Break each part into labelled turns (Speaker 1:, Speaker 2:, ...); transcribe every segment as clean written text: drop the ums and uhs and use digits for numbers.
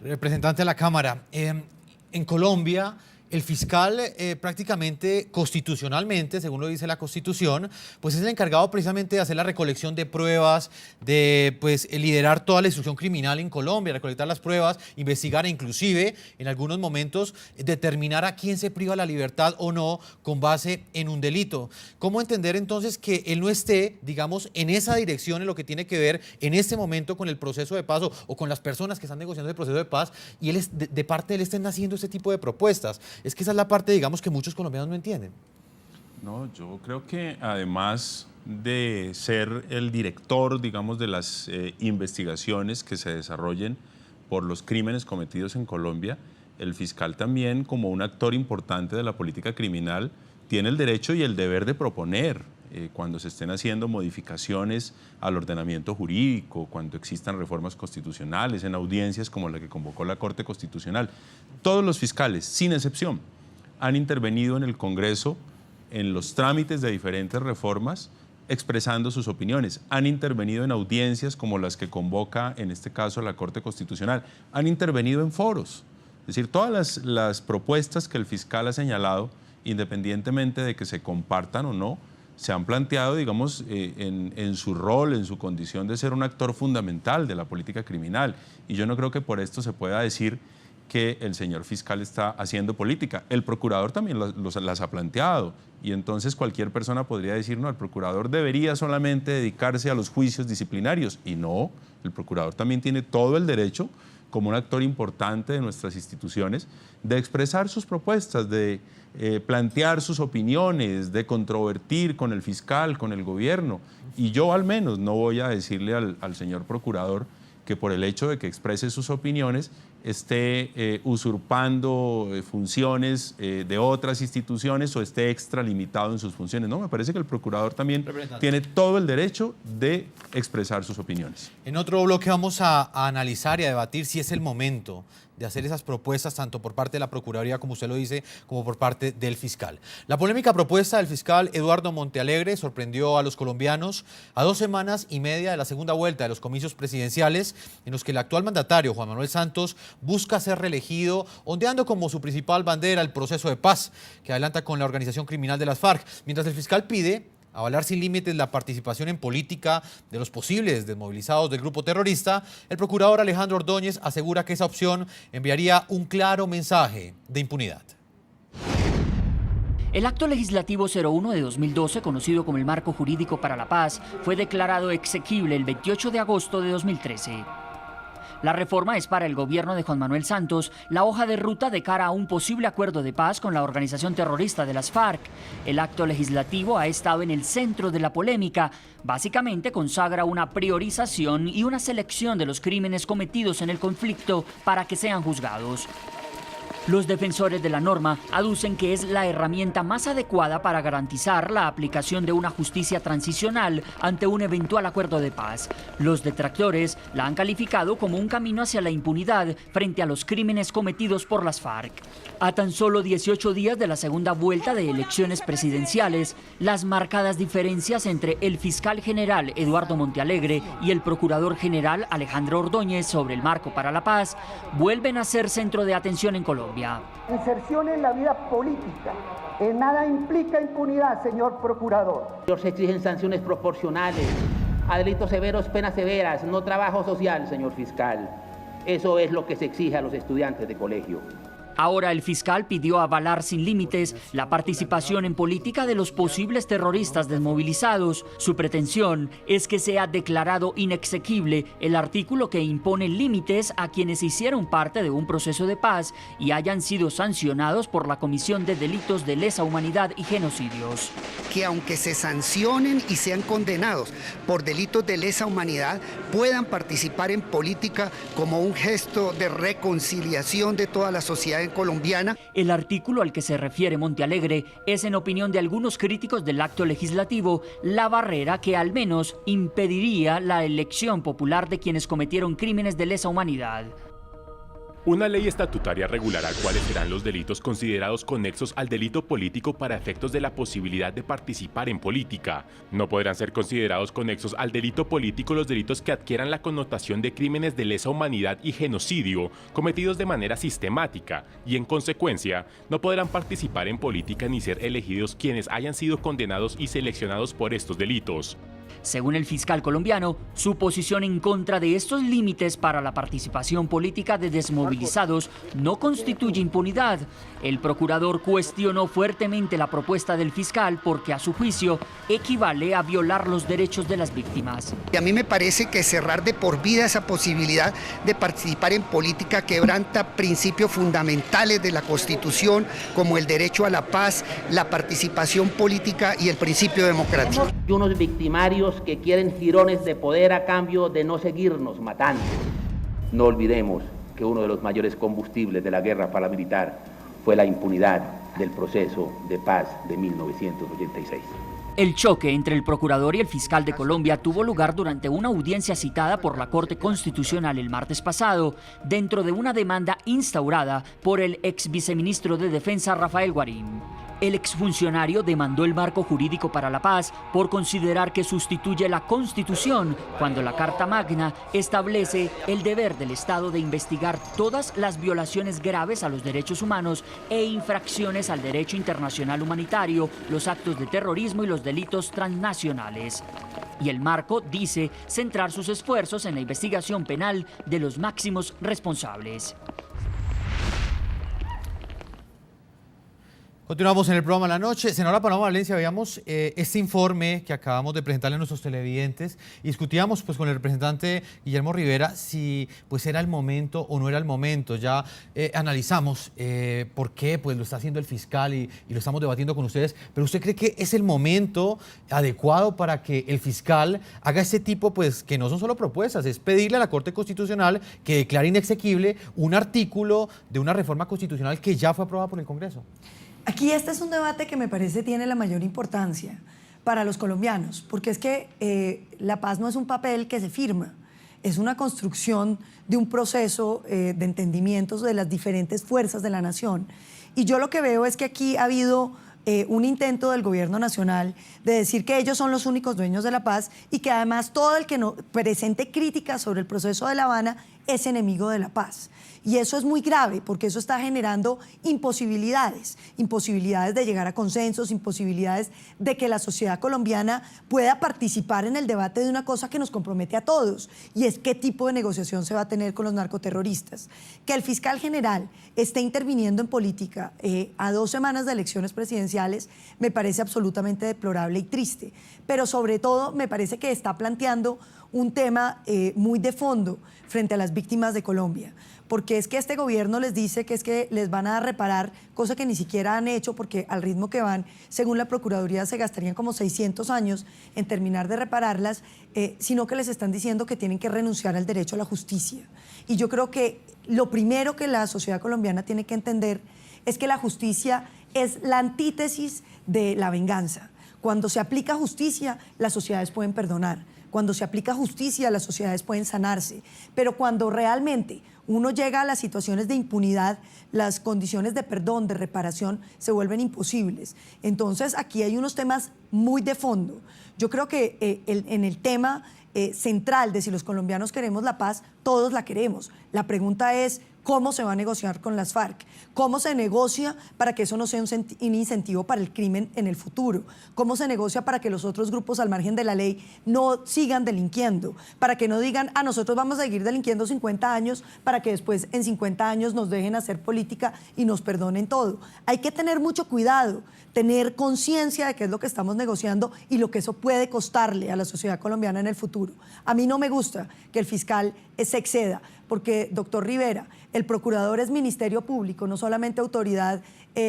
Speaker 1: Representante de la Cámara, en Colombia el fiscal prácticamente constitucionalmente, según lo dice la Constitución, pues es el encargado precisamente de hacer la recolección de pruebas, de liderar toda la instrucción criminal en Colombia, recolectar las pruebas, investigar e inclusive en algunos momentos determinar a quién se priva la libertad o no con base en un delito. ¿Cómo entender entonces que él no esté, digamos, en esa dirección en lo que tiene que ver en este momento con el proceso de paz o con las personas que están negociando el proceso de paz y él de parte de él estén haciendo este tipo de propuestas? Es que esa es la parte, digamos, que muchos colombianos no entienden.
Speaker 2: No, yo creo que además de ser el director, digamos, de las investigaciones que se desarrollen por los crímenes cometidos en Colombia, el fiscal también, como un actor importante de la política criminal, tiene el derecho y el deber de proponer cuando se estén haciendo modificaciones al ordenamiento jurídico, cuando existan reformas constitucionales, en audiencias como la que convocó la Corte Constitucional. Todos los fiscales, sin excepción, han intervenido en el Congreso en los trámites de diferentes reformas, expresando sus opiniones. Han intervenido en audiencias como las que convoca, en este caso, la Corte Constitucional. Han intervenido en foros. Es decir, todas las propuestas que el fiscal ha señalado, independientemente de que se compartan o no, se han planteado, digamos, en su rol, en su condición de ser un actor fundamental de la política criminal. Y yo no creo que por esto se pueda decir que el señor fiscal está haciendo política. El procurador también las ha planteado y entonces cualquier persona podría decir, no, el procurador debería solamente dedicarse a los juicios disciplinarios. Y no, el procurador también tiene todo el derecho, como un actor importante de nuestras instituciones, de expresar sus propuestas, de plantear sus opiniones, de controvertir con el fiscal, con el gobierno. Y yo al menos no voy a decirle al señor procurador que por el hecho de que exprese sus opiniones esté usurpando funciones de otras instituciones o esté extralimitado en sus funciones. No, me parece que el procurador también tiene todo el derecho de expresar sus opiniones.
Speaker 1: En otro bloque vamos a analizar y a debatir si es el momento de hacer esas propuestas tanto por parte de la Procuraduría, como usted lo dice, como por parte del fiscal. La polémica propuesta del fiscal Eduardo Montealegre sorprendió a los colombianos a 2 semanas y media de la segunda vuelta de los comicios presidenciales en los que el actual mandatario, Juan Manuel Santos, busca ser reelegido, ondeando como su principal bandera el proceso de paz que adelanta con la organización criminal de las FARC, mientras el fiscal pide avalar sin límites la participación en política de los posibles desmovilizados del grupo terrorista. El procurador Alejandro Ordóñez asegura que esa opción enviaría un claro mensaje de impunidad.
Speaker 3: El acto legislativo 01 de 2012, conocido como el Marco Jurídico para la Paz, fue declarado exequible el 28 de agosto de 2013. La reforma es para el gobierno de Juan Manuel Santos la hoja de ruta de cara a un posible acuerdo de paz con la organización terrorista de las FARC. El acto legislativo ha estado en el centro de la polémica. Básicamente consagra una priorización y una selección de los crímenes cometidos en el conflicto para que sean juzgados. Los defensores de la norma aducen que es la herramienta más adecuada para garantizar la aplicación de una justicia transicional ante un eventual acuerdo de paz. Los detractores la han calificado como un camino hacia la impunidad frente a los crímenes cometidos por las FARC. A tan solo 18 días de la segunda vuelta de elecciones presidenciales, las marcadas diferencias entre el fiscal general Eduardo Montealegre y el procurador general Alejandro Ordóñez sobre el marco para la paz vuelven a ser centro de atención en Colombia.
Speaker 4: Inserción en la vida política. En nada implica impunidad, señor procurador.
Speaker 5: Se exigen sanciones proporcionales. A delitos severos, penas severas, no trabajo social, señor fiscal. Eso es lo que se exige a los estudiantes de colegio.
Speaker 3: Ahora el fiscal pidió avalar sin límites la participación en política de los posibles terroristas desmovilizados. Su pretensión es que sea declarado inexequible el artículo que impone límites a quienes hicieron parte de un proceso de paz y hayan sido sancionados por la comisión de delitos de lesa humanidad y genocidios.
Speaker 6: Que aunque se sancionen y sean condenados por delitos de lesa humanidad, puedan participar en política como un gesto de reconciliación de toda la sociedad colombiana.
Speaker 3: El artículo al que se refiere Montealegre es, en opinión de algunos críticos del acto legislativo, la barrera que al menos impediría la elección popular de quienes cometieron crímenes de lesa humanidad.
Speaker 7: Una ley estatutaria regulará cuáles serán los delitos considerados conexos al delito político para efectos de la posibilidad de participar en política. No podrán ser considerados conexos al delito político los delitos que adquieran la connotación de crímenes de lesa humanidad y genocidio cometidos de manera sistemática y, en consecuencia, no podrán participar en política ni ser elegidos quienes hayan sido condenados y seleccionados por estos delitos.
Speaker 3: Según el fiscal colombiano, su posición en contra de estos límites para la participación política de desmovilizados no constituye impunidad. El procurador cuestionó fuertemente la propuesta del fiscal porque, a su juicio, equivale a violar los derechos de las víctimas.
Speaker 6: Y a mí me parece que cerrar de por vida esa posibilidad de participar en política quebranta principios fundamentales de la Constitución, como el derecho a la paz, la participación política y el principio democrático.
Speaker 5: Y unos victimarios que quieren jirones de poder a cambio de no seguirnos matando. No olvidemos que uno de los mayores combustibles de la guerra paramilitar fue la impunidad del proceso de paz de 1986.
Speaker 3: El choque entre el procurador y el fiscal de Colombia tuvo lugar durante una audiencia citada por la Corte Constitucional el martes pasado, dentro de una demanda instaurada por el ex viceministro de Defensa Rafael Guarín. El exfuncionario demandó el marco jurídico para la paz por considerar que sustituye la Constitución cuando la Carta Magna establece el deber del Estado de investigar todas las violaciones graves a los derechos humanos e infracciones al derecho internacional humanitario, los actos de terrorismo y los delitos transnacionales. Y el marco dice centrar sus esfuerzos en la investigación penal de los máximos responsables.
Speaker 1: Continuamos en el programa de la noche. Senadora Paloma Valencia, veíamos este informe que acabamos de presentarle a nuestros televidentes y discutíamos pues, con el representante Guillermo Rivera si pues, era el momento o no era el momento. Ya analizamos por qué pues, lo está haciendo el fiscal y lo estamos debatiendo con ustedes, pero ¿usted cree que es el momento adecuado para que el fiscal haga este tipo, pues que no son solo propuestas, es pedirle a la Corte Constitucional que declare inexequible un artículo de una reforma constitucional que ya fue aprobada por el Congreso?
Speaker 8: Aquí este es un debate que me parece tiene la mayor importancia para los colombianos, porque es que la paz no es un papel que se firma, es una construcción de un proceso de entendimientos de las diferentes fuerzas de la nación. Y yo lo que veo es que aquí ha habido un intento del gobierno nacional de decir que ellos son los únicos dueños de la paz y que además todo el que no presente críticas sobre el proceso de La Habana es enemigo de la paz. Y eso es muy grave porque eso está generando imposibilidades de llegar a consensos, imposibilidades de que la sociedad colombiana pueda participar en el debate de una cosa que nos compromete a todos, y es qué tipo de negociación se va a tener con los narcoterroristas. Que el fiscal general esté interviniendo en política a 2 semanas de elecciones presidenciales me parece absolutamente deplorable y triste, pero sobre todo me parece que está planteando un tema muy de fondo frente a las víctimas de Colombia, porque es que este gobierno les dice que es que les van a reparar, cosa que ni siquiera han hecho, porque al ritmo que van, según la Procuraduría, se gastarían como 600 años en terminar de repararlas, sino que les están diciendo que tienen que renunciar al derecho a la justicia. Y yo creo que lo primero que la sociedad colombiana tiene que entender es que la justicia es la antítesis de la venganza. Cuando se aplica justicia, las sociedades pueden perdonar. Cuando se aplica justicia, las sociedades pueden sanarse. Pero cuando realmente uno llega a las situaciones de impunidad, las condiciones de perdón, de reparación, se vuelven imposibles. Entonces, aquí hay unos temas muy de fondo. Yo creo que en el tema central de si los colombianos queremos la paz, todos la queremos. La pregunta es, ¿cómo se va a negociar con las FARC? ¿Cómo se negocia para que eso no sea un incentivo para el crimen en el futuro? ¿Cómo se negocia para que los otros grupos al margen de la ley no sigan delinquiendo? Para que no digan, nosotros vamos a seguir delinquiendo 50 años para que después en 50 años nos dejen hacer política y nos perdonen todo. Hay que tener mucho cuidado, tener conciencia de qué es lo que estamos negociando y lo que eso puede costarle a la sociedad colombiana en el futuro. A mí no me gusta que el fiscal se exceda, porque, doctor Rivera, el procurador es Ministerio Público, no solamente autoridad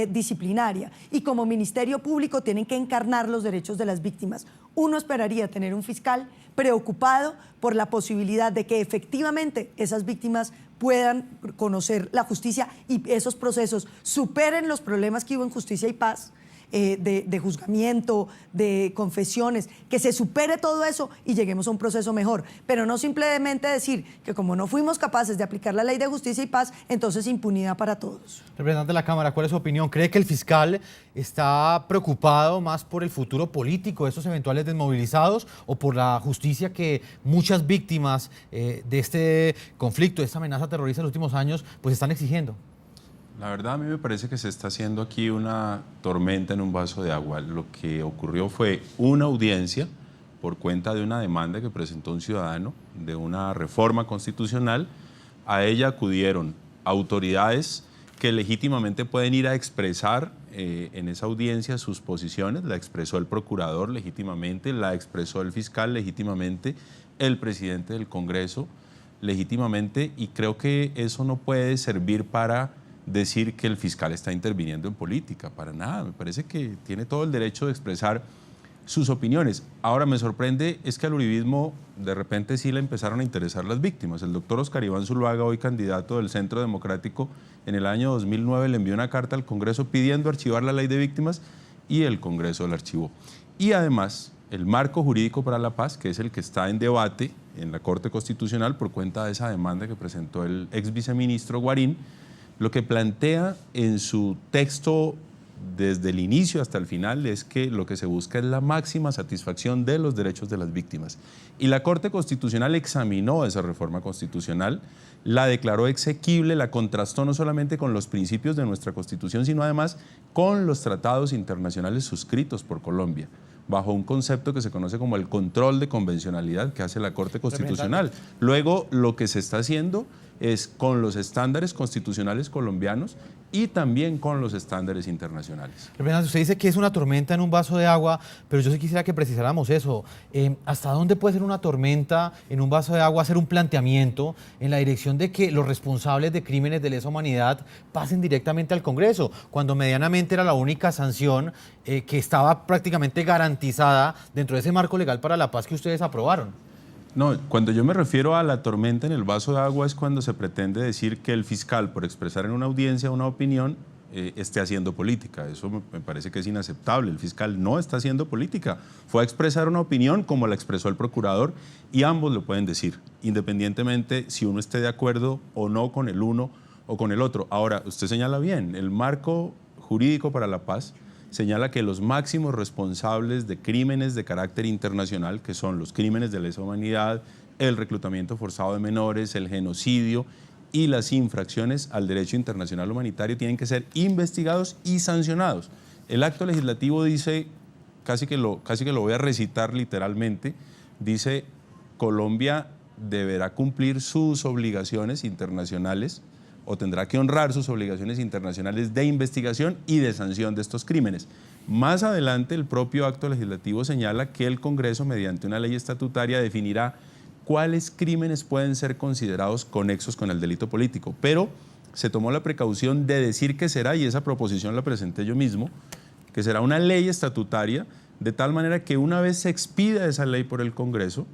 Speaker 8: disciplinaria, y como Ministerio Público tienen que encarnar los derechos de las víctimas. Uno esperaría tener un fiscal preocupado por la posibilidad de que efectivamente esas víctimas puedan conocer la justicia y esos procesos superen los problemas que hubo en Justicia y Paz, de juzgamiento, de confesiones, que se supere todo eso y lleguemos a un proceso mejor. Pero no simplemente decir que como no fuimos capaces de aplicar la ley de justicia y paz, entonces impunidad para todos.
Speaker 1: Representante de la Cámara, ¿cuál es su opinión? ¿Cree que el fiscal está preocupado más por el futuro político de estos eventuales desmovilizados o por la justicia que muchas víctimas de este conflicto, de esta amenaza terrorista en los últimos años, pues están exigiendo?
Speaker 2: La verdad, a mí me parece que se está haciendo aquí una tormenta en un vaso de agua. Lo que ocurrió fue una audiencia por cuenta de una demanda que presentó un ciudadano de una reforma constitucional. A ella acudieron autoridades que legítimamente pueden ir a expresar en esa audiencia sus posiciones. La expresó el procurador legítimamente, la expresó el fiscal legítimamente, el presidente del Congreso legítimamente, y creo que eso no puede servir para decir que el fiscal está interviniendo en política, para nada. Me parece que tiene todo el derecho de expresar sus opiniones. Ahora, me sorprende es que al uribismo de repente sí le empezaron a interesar las víctimas. El doctor Oscar Iván Zuluaga, hoy candidato del Centro Democrático, en el año 2009 le envió una carta al Congreso pidiendo archivar la ley de víctimas y el Congreso la archivó. Y además, el marco jurídico para la paz, que es el que está en debate en la Corte Constitucional por cuenta de esa demanda que presentó el ex viceministro Guarín, lo que plantea en su texto desde el inicio hasta el final es que lo que se busca es la máxima satisfacción de los derechos de las víctimas. Y la Corte Constitucional examinó esa reforma constitucional, la declaró exequible, la contrastó no solamente con los principios de nuestra Constitución, sino además con los tratados internacionales suscritos por Colombia, bajo un concepto que se conoce como el control de convencionalidad que hace la Corte Constitucional. Luego, lo que se está haciendo es con los estándares constitucionales colombianos y también con los estándares internacionales.
Speaker 1: Representante, usted dice que es una tormenta en un vaso de agua, pero yo sí quisiera que precisáramos eso. ¿Hasta dónde puede ser una tormenta en un vaso de agua hacer un planteamiento en la dirección de que los responsables de crímenes de lesa humanidad pasen directamente al Congreso, cuando medianamente era la única sanción que estaba prácticamente garantizada dentro de ese marco legal para la paz que ustedes aprobaron?
Speaker 2: No, cuando yo me refiero a la tormenta en el vaso de agua es cuando se pretende decir que el fiscal, por expresar en una audiencia una opinión, esté haciendo política. Eso me parece que es inaceptable. El fiscal no está haciendo política. Fue a expresar una opinión como la expresó el procurador y ambos lo pueden decir, independientemente si uno esté de acuerdo o no con el uno o con el otro. Ahora, usted señala bien, el marco jurídico para la paz señala que los máximos responsables de crímenes de carácter internacional, que son los crímenes de lesa humanidad, el reclutamiento forzado de menores, el genocidio y las infracciones al derecho internacional humanitario, tienen que ser investigados y sancionados. El acto legislativo dice, casi que lo voy a recitar literalmente, dice: Colombia deberá cumplir sus obligaciones internacionales o tendrá que honrar sus obligaciones internacionales de investigación y de sanción de estos crímenes. Más adelante, el propio acto legislativo señala que el Congreso, mediante una ley estatutaria, definirá cuáles crímenes pueden ser considerados conexos con el delito político. Pero se tomó la precaución de decir que será, y esa proposición la presenté yo mismo, que será una ley estatutaria, de tal manera que una vez se expida esa ley por el Congreso,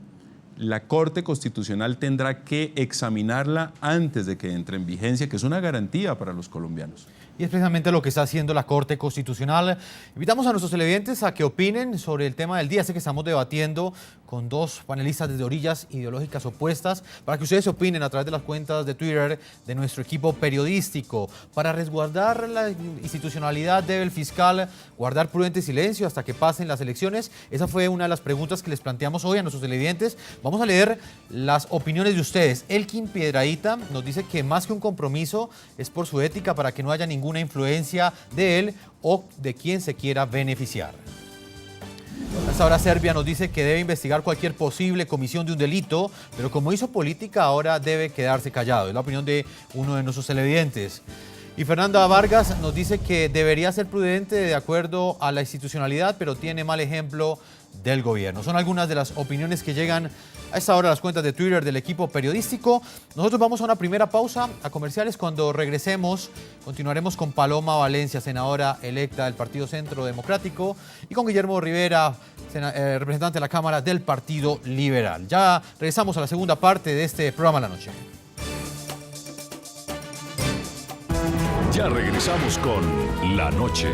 Speaker 2: la Corte Constitucional tendrá que examinarla antes de que entre en vigencia, que es una garantía para los colombianos.
Speaker 1: Y es precisamente lo que está haciendo la Corte Constitucional. Invitamos a nuestros televidentes a que opinen sobre el tema del día. Sé que estamos debatiendo con dos panelistas desde orillas ideológicas opuestas, para que ustedes opinen a través de las cuentas de Twitter de nuestro equipo periodístico. Para resguardar la institucionalidad, ¿debe el fiscal guardar prudente silencio hasta que pasen las elecciones? Esa fue una de las preguntas que les planteamos hoy a nuestros televidentes. Vamos a leer las opiniones de ustedes. Elkin Piedradita nos dice que más que un compromiso es por su ética, para que no haya ninguna influencia de él o de quien se quiera beneficiar. Hasta ahora Serbia nos dice que debe investigar cualquier posible comisión de un delito, pero como hizo política ahora debe quedarse callado. Es la opinión de uno de nuestros televidentes. Y Fernanda Vargas nos dice que debería ser prudente de acuerdo a la institucionalidad, pero tiene mal ejemplo del gobierno. Son algunas de las opiniones que llegan a esta hora a las cuentas de Twitter del equipo periodístico. Nosotros vamos a una primera pausa a comerciales. Cuando regresemos, continuaremos con Paloma Valencia, senadora electa del Partido Centro Democrático, y con Guillermo Rivera, representante de la Cámara del Partido Liberal. Ya regresamos a la segunda parte de este programa La Noche.
Speaker 9: Ya regresamos con La Noche.